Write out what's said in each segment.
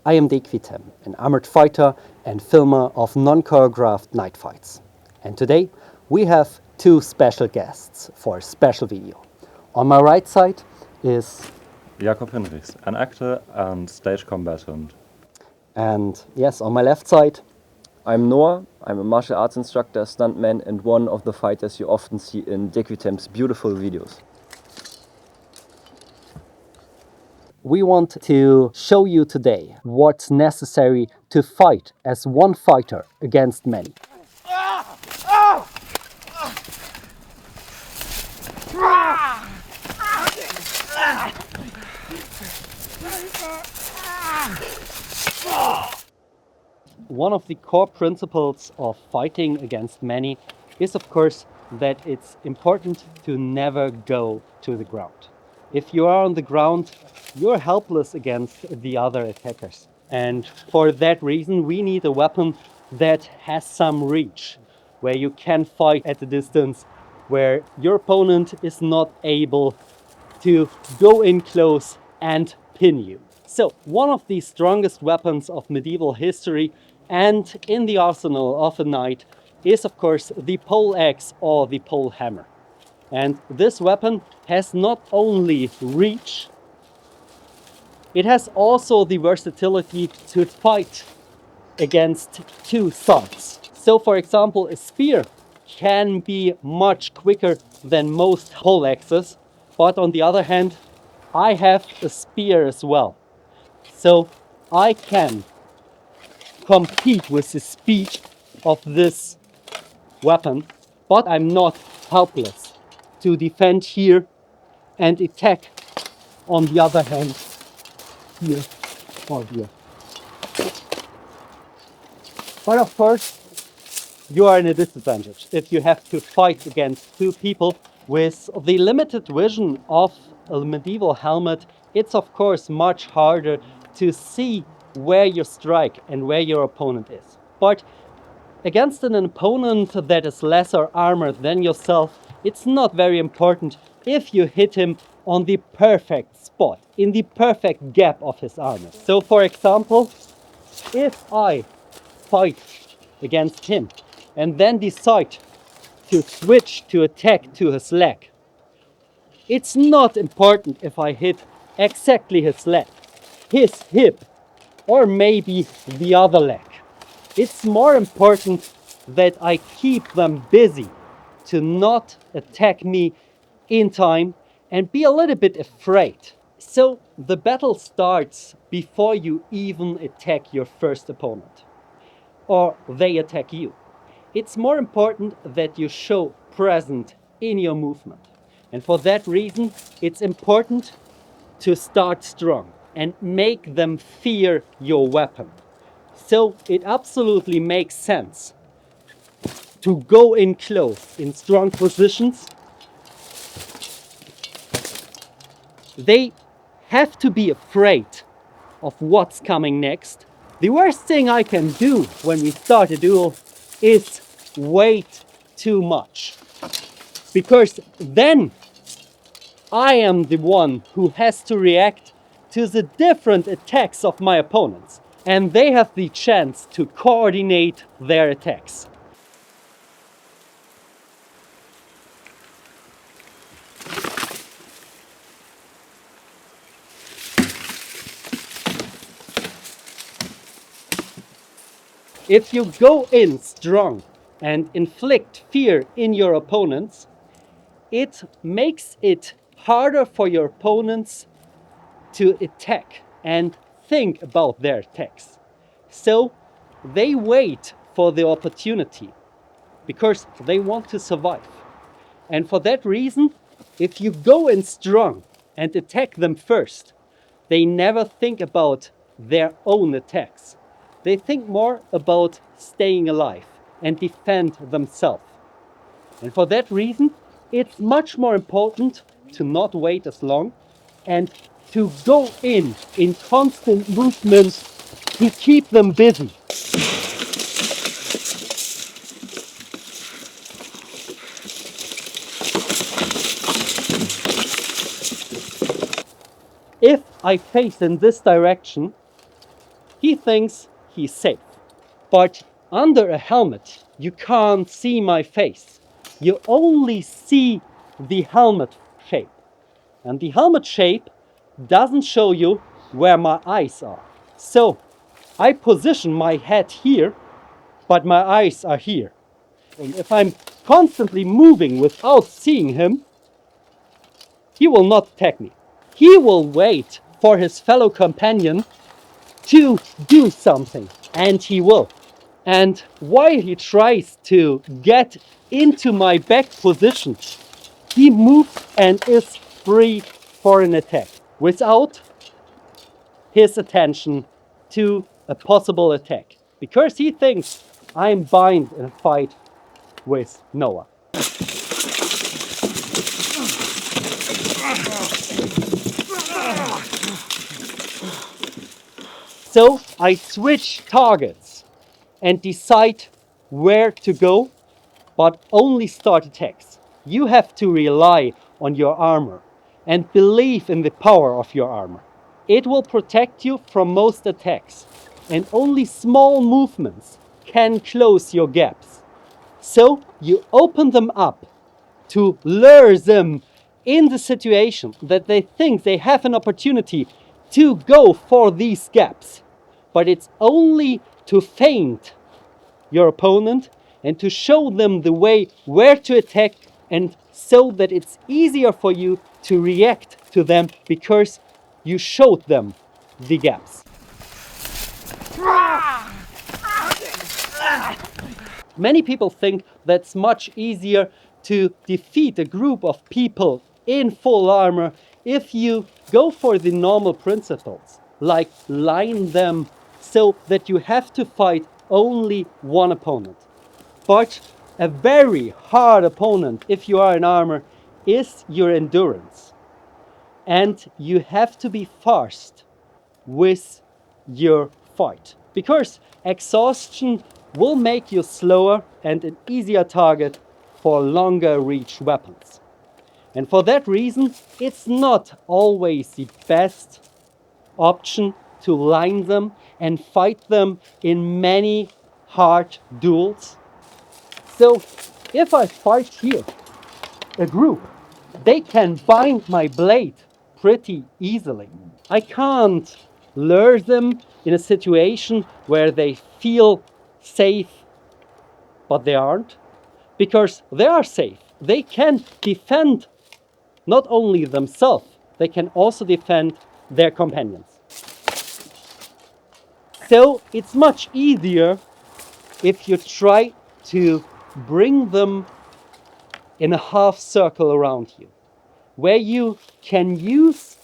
I am Dequitem, an armored fighter and filmer of non-choreographed night fights. And today we have two special guests for a special video. On my right side is Jakob Hinrichs, an actor and stage combatant. And yes, on my left side, I'm Noah. I'm a martial arts instructor, stuntman, and one of the fighters you often see in Dequitem's beautiful videos. we want to show you today what's necessary to fight as one fighter against many. One of the core principles of fighting against many is, of course, that it's important to never go to the ground. If you are on the ground, you're helpless against the other attackers. And for that reason, we need a weapon that has some reach, where you can fight at a distance where your opponent is not able to go in close and pin you. So, one of the strongest weapons of medieval history and in the arsenal of a knight is, of course, the pole axe or the pole hammer. And this weapon has not only reach, it has also the versatility to fight against two sides. So, for example, a spear can be much quicker than most pole axes, but on the other hand, I have a spear as well. So I can compete with the speed of this weapon, but I'm not helpless to defend here and attack on the other hand here or here. But of course, you are in a disadvantage if you have to fight against two people. With the limited vision of a medieval helmet, it's of course much harder to see where you strike and where your opponent is. But against an opponent that is lesser armored than yourself, it's not very important if you hit him on the perfect spot, in the perfect gap of his armor. So for example, if I fight against him and then decide to switch to attack to his leg, it's not important if I hit exactly his leg, his hip, or maybe the other leg. It's more important that I keep them busy to not attack me in time and be a little bit afraid. So the battle starts before you even attack your first opponent, or they attack you. It's more important that you show presence in your movement. And for that reason, it's important to start strong and make them fear your weapon. So it absolutely makes sense to go in close, in strong positions. They have to be afraid of what's coming next. The worst thing I can do when we start a duel is wait too much, because then I am the one who has to react to the different attacks of my opponents, and they have the chance to coordinate their attacks. If you go in strong and inflict fear in your opponents, it makes it harder for your opponents to attack and think about their attacks. So they wait for the opportunity because they want to survive. And for that reason, if you go in strong and attack them first, they never think about their own attacks. They think more about staying alive and defend themselves. And for that reason, it's much more important to not wait as long and to go in constant movement to keep them busy. If I face in this direction, He thinks he's safe. But under a helmet, you can't see my face. You only see the helmet shape. And the helmet shape doesn't show you where my eyes are. So I position my head here, but my eyes are here. And if I'm constantly moving without seeing him, he will not attack me. He will wait for his fellow companion to do something, and he will. And while he tries to get into my back position, he moves and is free for an attack without his attention to a possible attack, because he thinks I'm bind in a fight with Noah. So I switch targets and decide where to go, but only start attacks. You have to rely on your armor and believe in the power of your armor. It will protect you from most attacks, and only small movements can close your gaps. So you open them up to lure them in the situation that they think they have an opportunity to go for these gaps. But it's only to feint your opponent and to show them the way where to attack, and so that it's easier for you to react to them because you showed them the gaps. Many people think that's much easier to defeat a group of people in full armor if you go for the normal principles, like line them so that you have to fight only one opponent. But a very hard opponent, if you are in armor, is your endurance. And you have to be fast with your fight, because exhaustion will make you slower and an easier target for longer reach weapons. And for that reason, it's not always the best option to line them and fight them in many hard duels. So if I fight here a group, they can bind my blade pretty easily. I can't lure them in a situation where they feel safe, but they aren't, because they are safe. They can defend not only themselves, they can also defend their companions. So it's much easier if you try to bring them in a half circle around you, where you can use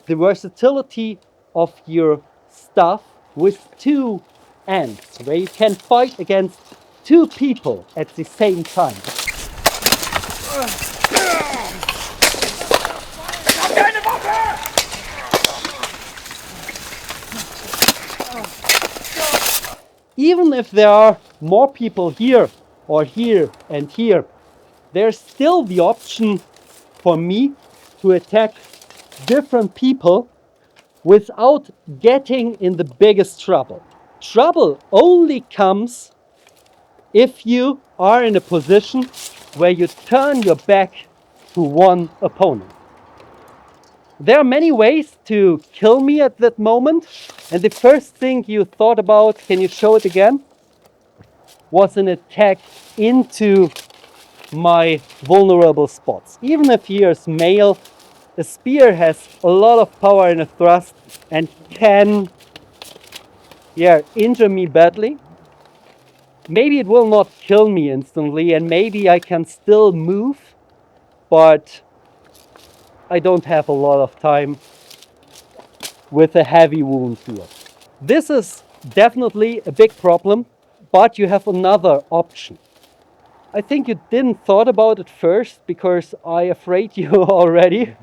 the versatility of your stuff with two ends, where you can fight against two people at the same time. Even if there are more people here or here and here, there's still the option for me to attack different people without getting in the biggest trouble. Trouble only comes if you are in a position where you turn your back to one opponent. There are many ways to kill me at that moment, and the first thing you thought about, can you show it again, was an attack into my vulnerable spots. Even if he is male, a spear has a lot of power in a thrust and can injure me badly. Maybe it will not kill me instantly, and maybe I can still move, but I don't have a lot of time with a heavy wound here. This is definitely a big problem, but you have another option. I think you didn't thought about it first because I afraid you already,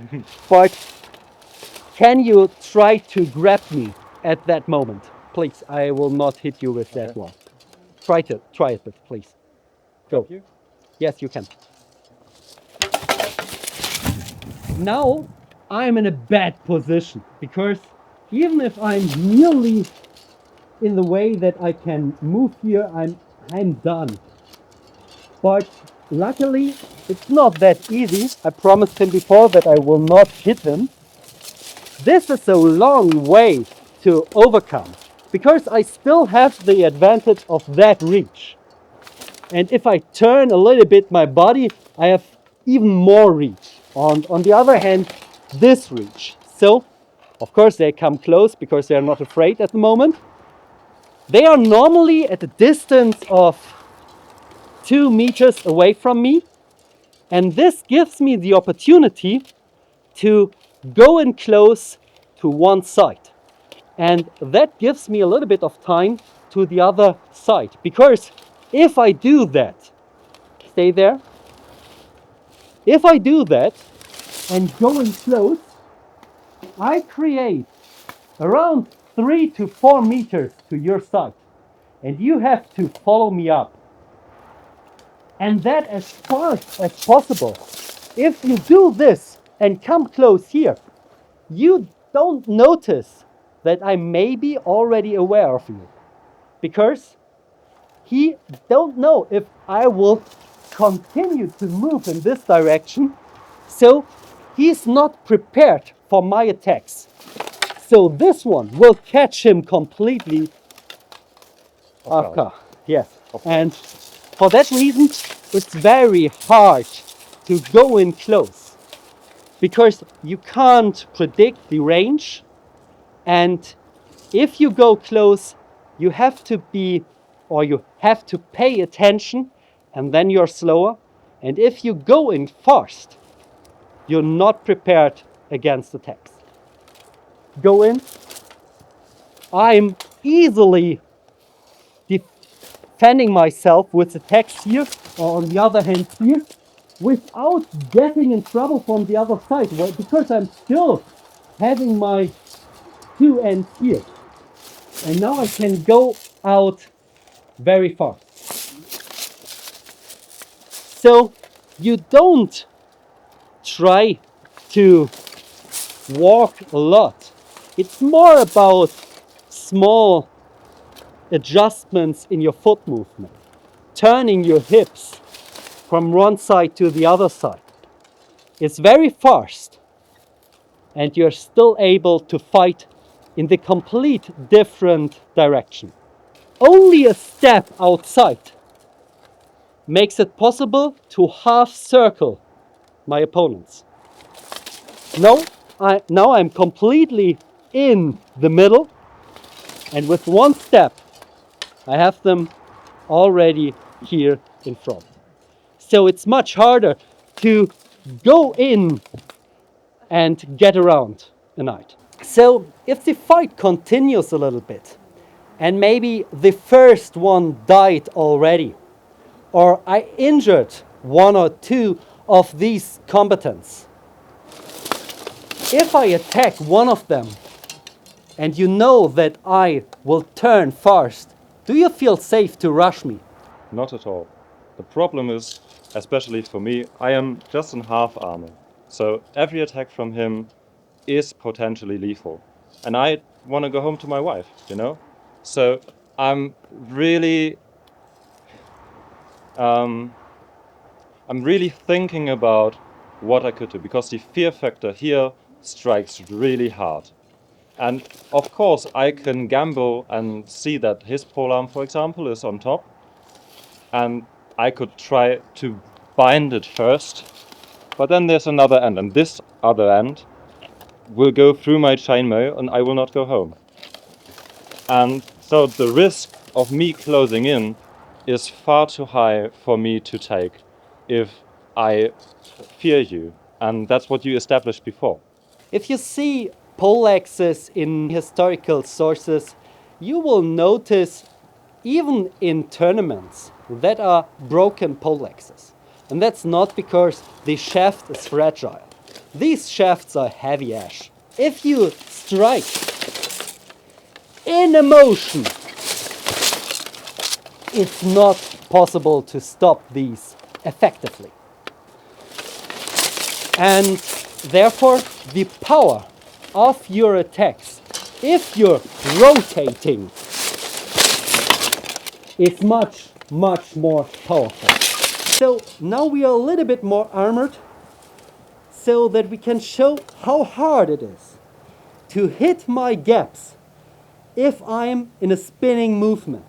but can you try to grab me at that moment? Please, I will not hit you with that one. Try it, but please. Go. Yes, you can. Now I'm in a bad position because even if I'm nearly in the way that I can move here, I'm done. But luckily, it's not that easy. I promised him before that I will not hit him. This is a long way to overcome because I still have the advantage of that reach. And if I turn a little bit my body, I have even more reach. On the other hand, this reach. So, of course, they come close because they are not afraid at the moment. They are normally at a distance of 2 meters away from me. And this gives me the opportunity to go in close to one side. And that gives me a little bit of time to the other side. Because if I do that, stay there. If I do that and go in close, I create around 3 to 4 meters to your side. And you have to follow me up. And that as fast as possible. If you do this and come close here, you don't notice that I may be already aware of you. Because he don't know if I will continue to move in this direction. So he's not prepared for my attacks. So this one will catch him completely off guard. Yes. And for that reason, it's very hard to go in close because you can't predict the range. And if you go close, you have to be, or you have to pay attention, and then you're slower. And if you go in fast, you're not prepared against attacks. Go in. I'm easily defending myself with attacks here, or on the other hand here, without getting in trouble from the other side, well, because I'm still having my 2 ends here. And now I can go out very far. So you don't try to walk a lot. It's more about small adjustments in your foot movement, turning your hips from one side to the other side. It's very fast, and you're still able to fight in the complete different direction. Only a step outside makes it possible to half circle my opponents. Now I'm completely in the middle, and with one step I have them already here in front. So it's much harder to go in and get around a knight. So if the fight continues a little bit, and maybe the first one died already, or I injured 1 or 2 of these combatants, if I attack one of them, and you know that I will turn fast, do you feel safe to rush me? Not at all. The problem is, especially for me, I am just in half armor. So every attack from him is potentially lethal. And I want to go home to my wife, you know? So I'm really thinking about what I could do, because the fear factor here strikes really hard. And of course I can gamble and see that his polearm, for example, is on top, and I could try to bind it first, but then there's another end, and this other end will go through my chainmail and I will not go home. And so the risk of me closing in is far too high for me to take if I fear you, and that's what you established before. If you see poleaxes in historical sources, you will notice even in tournaments that are broken poleaxes. And that's not because the shaft is fragile. These shafts are heavy ash. If you strike in a motion, it's not possible to stop these effectively. And therefore, the power of your attacks, if you're rotating is much, much more powerful. So now we are a little bit more armored, so that we can show how hard it is to hit my gaps if I'm in a spinning movement.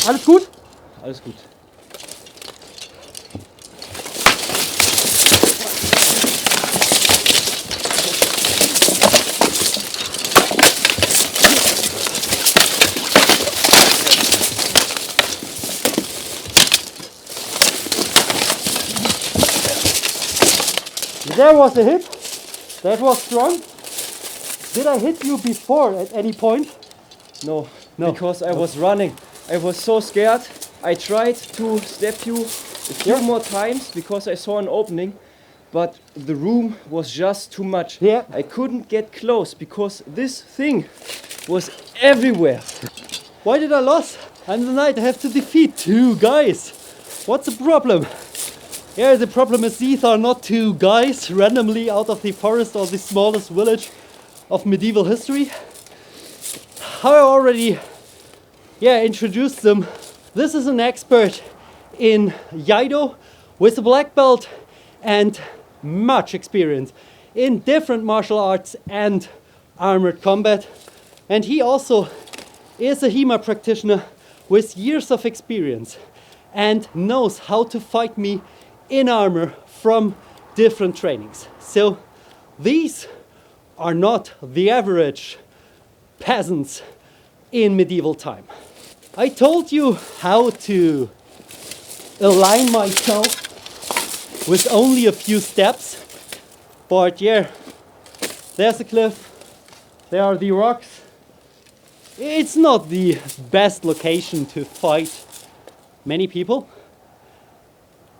Alles gut? Alles gut. There was a hit. That was strong. Did I hit you before at any point? No, No. because I was running. I was so scared. I tried to step you a few more times because I saw an opening, but the room was just too much. Yeah. I couldn't get close because this thing was everywhere. Why did I lose? And tonight I have to defeat 2 guys. What's the problem? Yeah, the problem is these are not 2 guys randomly out of the forest or the smallest village of medieval history. How I already introduced them. This is an expert in Jaido with a black belt and much experience in different martial arts and armored combat. And he also is a HEMA practitioner with years of experience and knows how to fight me in armor from different trainings. So these are not the average peasants in medieval time. I told you how to align myself with only a few steps, but yeah, there's a cliff, there are the rocks. It's not the best location to fight many people.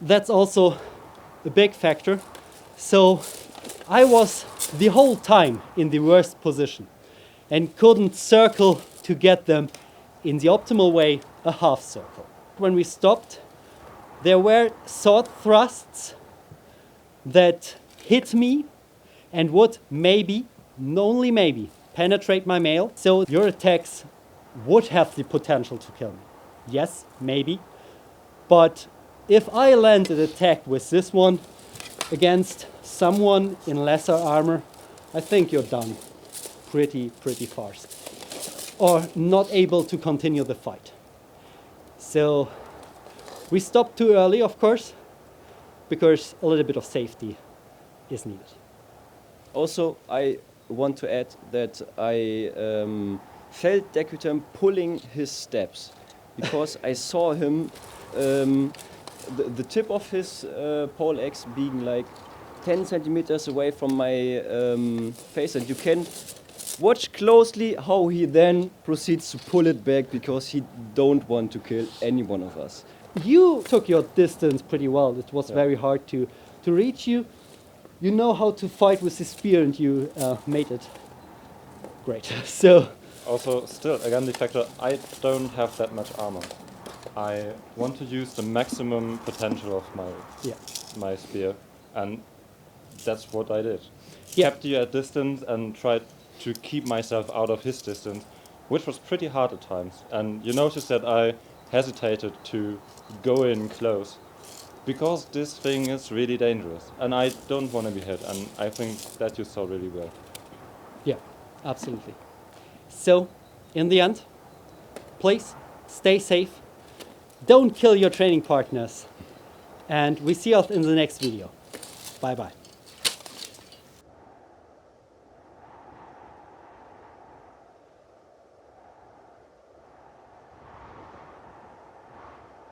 That's also a big factor. So I was the whole time in the worst position and couldn't circle to get them in the optimal way, a half circle. When we stopped, there were sword thrusts that hit me and would maybe, only maybe, penetrate my mail. So your attacks would have the potential to kill me. Yes, maybe. But if I land an attack with this one against someone in lesser armor, I think you're done pretty fast. Or not able to continue the fight. So we stopped too early, of course, because a little bit of safety is needed. Also, I want to add that I felt Dequitem pulling his steps because I saw him, the tip of his pole axe being like 10 centimeters away from my face, and you can watch closely how he then proceeds to pull it back because he don't want to kill any one of us. You took your distance pretty well. It was very hard to reach you. You know how to fight with the spear, and you made it great. So Also, still, again, the factor, I don't have that much armor. I want to use the maximum potential of my spear, and that's what I did. Kept you at distance and tried to keep myself out of his distance, which was pretty hard at times. And you notice that I hesitated to go in close, because this thing is really dangerous, and I don't want to be hit, and I think that you saw really well. yeah, absolutely. So, in the end, please stay safe. Don't kill your training partners. And we see us in the next video. Bye bye.